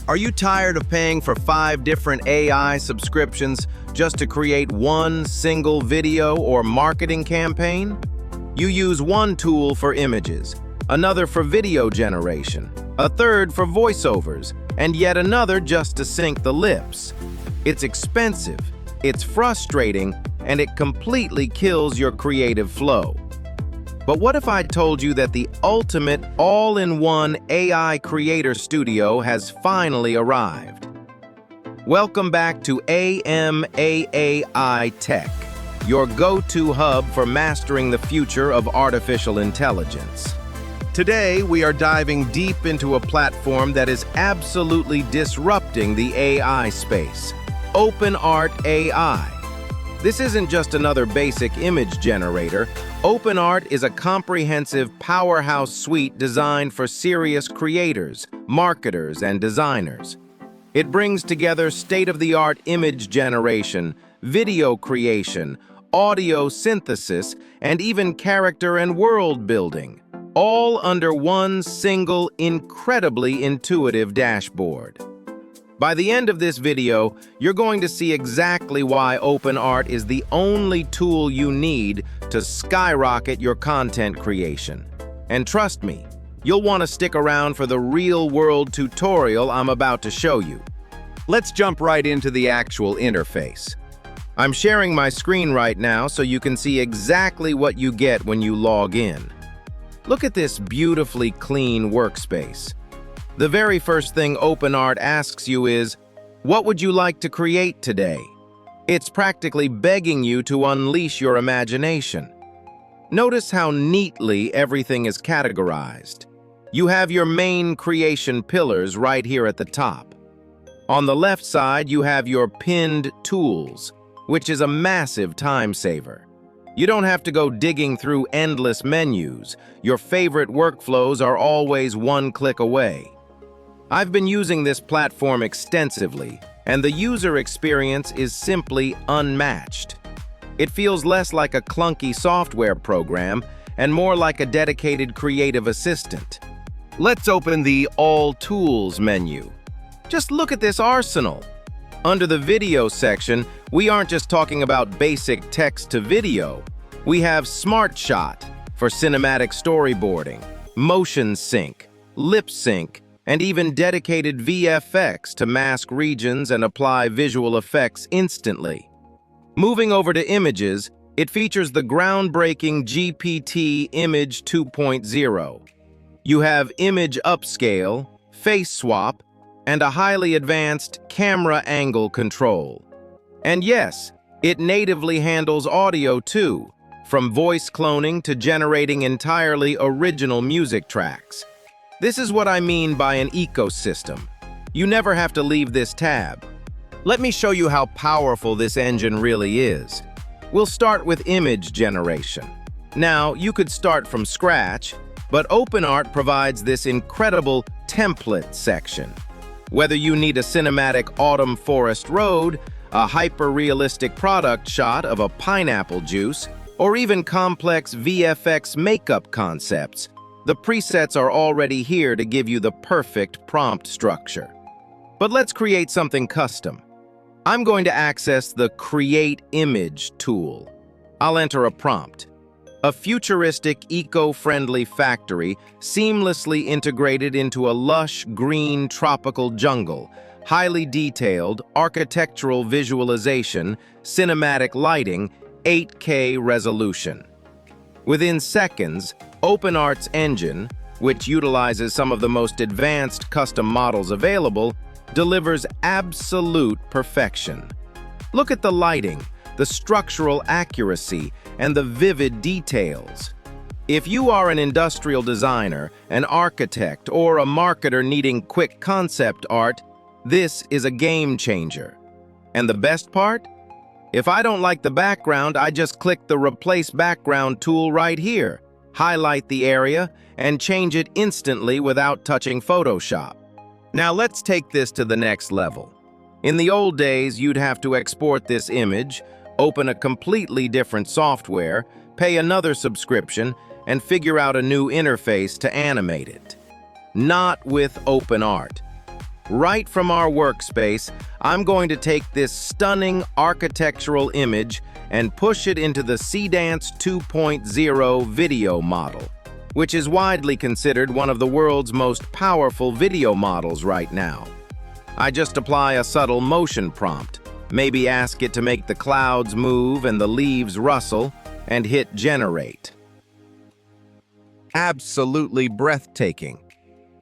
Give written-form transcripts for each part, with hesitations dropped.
Are you tired of paying for 5 different AI subscriptions just to create one single video or marketing campaign? You use one tool for images, another for video generation, a third for voiceovers, and yet another just to sync the lips. It's expensive, it's frustrating, and it completely kills your creative flow. But what if I told you that the ultimate all-in-one AI creator studio has finally arrived? Welcome back to AMAAI Tech, your go-to hub for mastering the future of artificial intelligence. Today, we are diving deep into a platform that is absolutely disrupting the AI space, OpenArt AI. This isn't just another basic image generator. OpenArt is a comprehensive powerhouse suite designed for serious creators, marketers, and designers. It brings together state-of-the-art image generation, video creation, audio synthesis, and even character and world building, all under one single, incredibly intuitive dashboard. By the end of this video, you're going to see exactly why OpenArt is the only tool you need to skyrocket your content creation. And trust me, you'll want to stick around for the real-world tutorial I'm about to show you. Let's jump right into the actual interface. I'm sharing my screen right now so you can see exactly what you get when you log in. Look at this beautifully clean workspace. The very first thing OpenArt asks you is, what would you like to create today? It's practically begging you to unleash your imagination. Notice how neatly everything is categorized. You have your main creation pillars right here at the top. On the left side, you have your pinned tools, which is a massive time saver. You don't have to go digging through endless menus. Your favorite workflows are always one click away. I've been using this platform extensively, and the user experience is simply unmatched. It feels less like a clunky software program and more like a dedicated creative assistant. Let's open the All Tools menu. Just look at this arsenal. Under the video section, we aren't just talking about basic text to video. We have Smart Shot for cinematic storyboarding, motion sync, lip sync, and even dedicated VFX to mask regions and apply visual effects instantly. Moving over to images, it features the groundbreaking GPT Image 2.0. You have image upscale, face swap, and a highly advanced camera angle control. And yes, it natively handles audio too, from voice cloning to generating entirely original music tracks. This is what I mean by an ecosystem. You never have to leave this tab. Let me show you how powerful this engine really is. We'll start with image generation. Now, you could start from scratch, but OpenArt provides this incredible template section. Whether you need a cinematic autumn forest road, a hyper-realistic product shot of a pineapple juice, or even complex VFX makeup concepts, the presets are already here to give you the perfect prompt structure. But let's create something custom. I'm going to access the Create Image tool. I'll enter a prompt. A futuristic, eco-friendly factory seamlessly integrated into a lush, green, tropical jungle, highly detailed, architectural visualization, cinematic lighting, 8K resolution. Within seconds, OpenArt's engine, which utilizes some of the most advanced custom models available, delivers absolute perfection. Look at the lighting, the structural accuracy, and the vivid details. If you are an industrial designer, an architect, or a marketer needing quick concept art, this is a game changer. And the best part? If I don't like the background, I just click the Replace Background tool right here, highlight the area, and change it instantly without touching Photoshop. Now let's take this to the next level. In the old days, you'd have to export this image, open a completely different software, pay another subscription, and figure out a new interface to animate it. Not with OpenArt. Right from our workspace, I'm going to take this stunning architectural image and push it into the Seedance 2.0 video model, which is widely considered one of the world's most powerful video models right now. I just apply a subtle motion prompt, maybe ask it to make the clouds move and the leaves rustle, and hit generate. Absolutely breathtaking.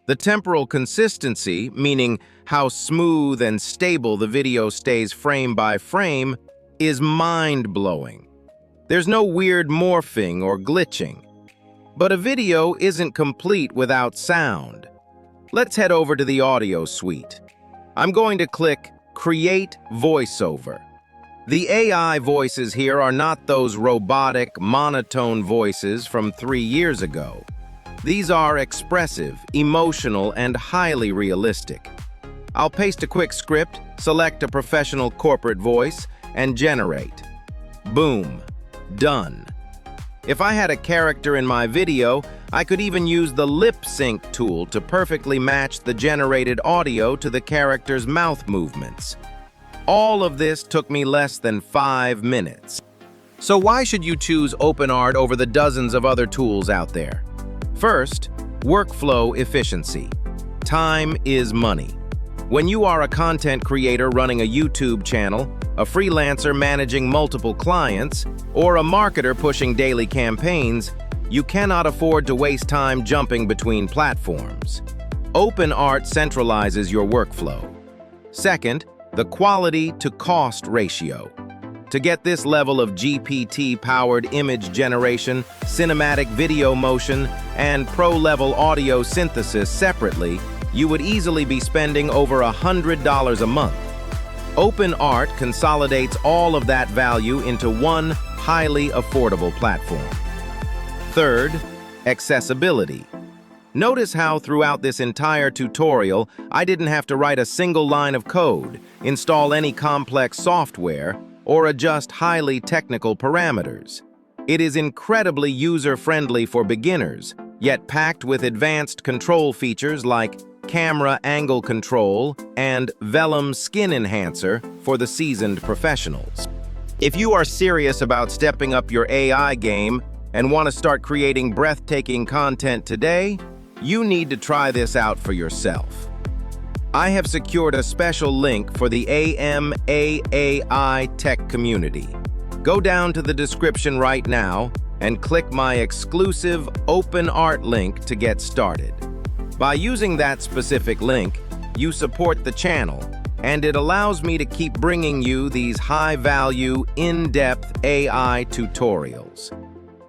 The temporal consistency, meaning how smooth and stable the video stays frame by frame, is mind-blowing. There's no weird morphing or glitching. But a video isn't complete without sound. Let's head over to the audio suite. I'm going to click Create Voiceover. The AI voices here are not those robotic, monotone voices from 3 years ago. These are expressive, emotional, and highly realistic. I'll paste a quick script, select a professional corporate voice, and generate. Boom. Done. If I had a character in my video, I could even use the lip sync tool to perfectly match the generated audio to the character's mouth movements. All of this took me less than 5 minutes. So why should you choose OpenArt over the dozens of other tools out there? First, workflow efficiency. Time is money. When you are a content creator running a YouTube channel, a freelancer managing multiple clients, or a marketer pushing daily campaigns, you cannot afford to waste time jumping between platforms. OpenArt centralizes your workflow. Second, the quality-to-cost ratio. To get this level of GPT-powered image generation, cinematic video motion, and pro-level audio synthesis separately, you would easily be spending over $100 a month. OpenArt consolidates all of that value into one highly affordable platform. Third, accessibility. Notice how throughout this entire tutorial, I didn't have to write a single line of code, install any complex software, or adjust highly technical parameters. It is incredibly user-friendly for beginners, yet packed with advanced control features like camera angle control and vellum skin enhancer for the seasoned professionals. If you are serious about stepping up your AI game and want to start creating breathtaking content today, you need to try this out for yourself. I have secured a special link for the AI tech community. Go down to the description right now and click my exclusive OpenArt link to get started. By using that specific link, you support the channel, and it allows me to keep bringing you these high-value, in-depth AI tutorials.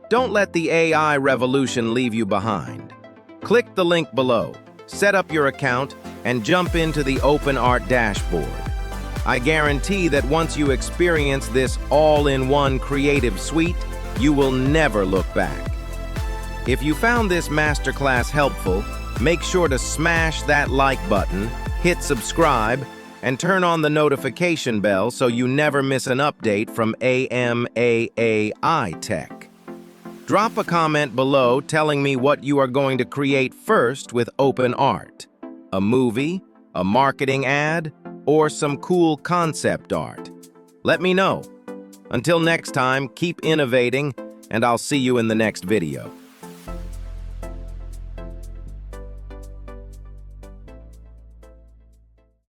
Don't let the AI revolution leave you behind. Click the link below, set up your account, and jump into the OpenArt dashboard. I guarantee that once you experience this all-in-one creative suite, you will never look back. If you found this masterclass helpful, make sure to smash that like button, hit subscribe, and turn on the notification bell so you never miss an update from AI Tech. Drop a comment below telling me what you are going to create first with OpenArt. A movie, a marketing ad, or some cool concept art. Let me know. Until next time, keep innovating, and I'll see you in the next video.